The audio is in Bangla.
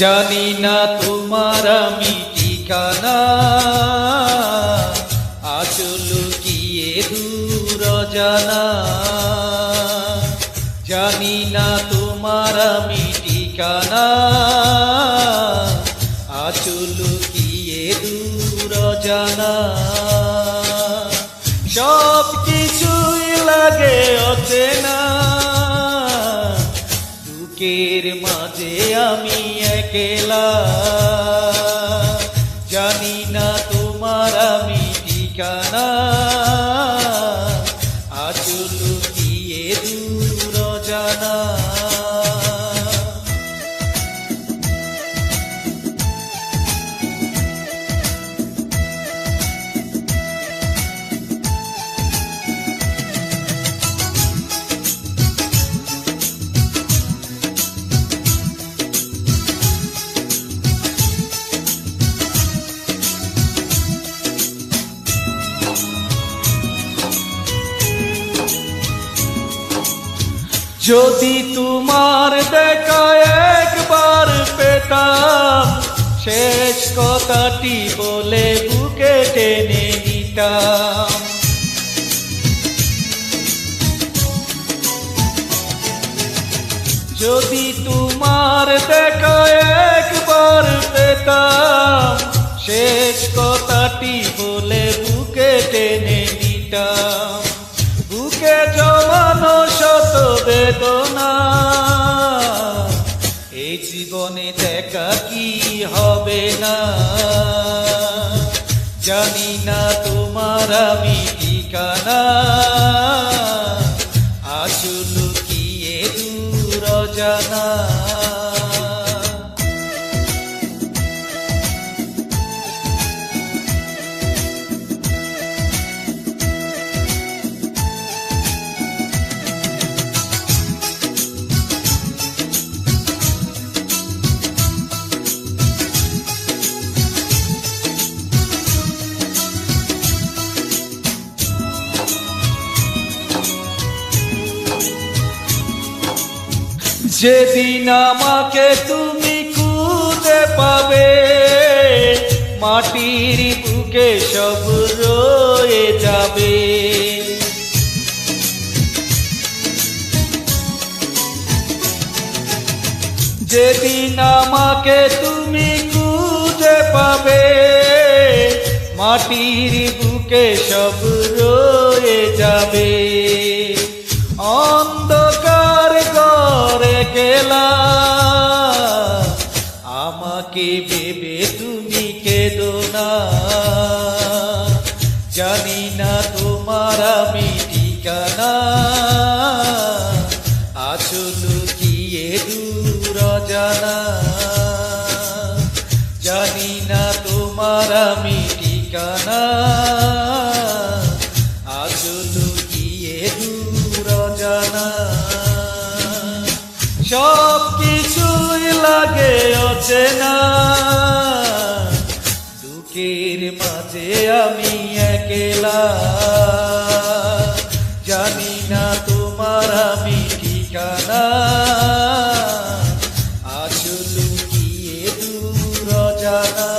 জানি না তোমার আমি ঠিকানা, আচল লুকিয়ে দূর জানা। জানি না তোমার আমি ঠিকানা, আচল লুকিয়ে দূর জানা। সব কিছুই লাগে অচেনা, দুঃখের মাঝে আমি একলা। জানি না তোমার আমি ঠিকানা, আচল লুকিয়ে দূর জানা। যদি তোমার দেখা একবার পেতাম, শেষ কথাটি বলে বুকে টেনে নিতাম। যদি তোমার দেখা একবার পেতাম, শেষ কথাটি বলে বুকে টেনে নিতাম। বুকে জমানো শত বেদনা, এই জীবনে দেখা কি হবে না। জানি না তোমার আমি ঠিকানা, আচল লুকিয়ে দূর জানা। যেদিন আমাকে তুমি খুঁজে পাবে, মাটির বুকে সব রয়ে যাবে। যেদিন আমাকে তুমি খুঁজে পাবে, মাটির বুকে সব রয়ে যাবে। অন্ধকার ঘরে গেলা, আমাকে ভেবে তুমি কেঁদো না। জানি না তোমার আমি ঠিকানা, আচল লুকিয়ে দূর জানা। জানি না তোমার আমি ঠিকানা, আচল লুকিয়ে দূর জানা। সব কিছুই লাগে অচেনা, দুঃখের মাঝে আমি একলা। জানি না তোমার আমি ঠিকানা, আচল লুকিয়ে দূর জানা।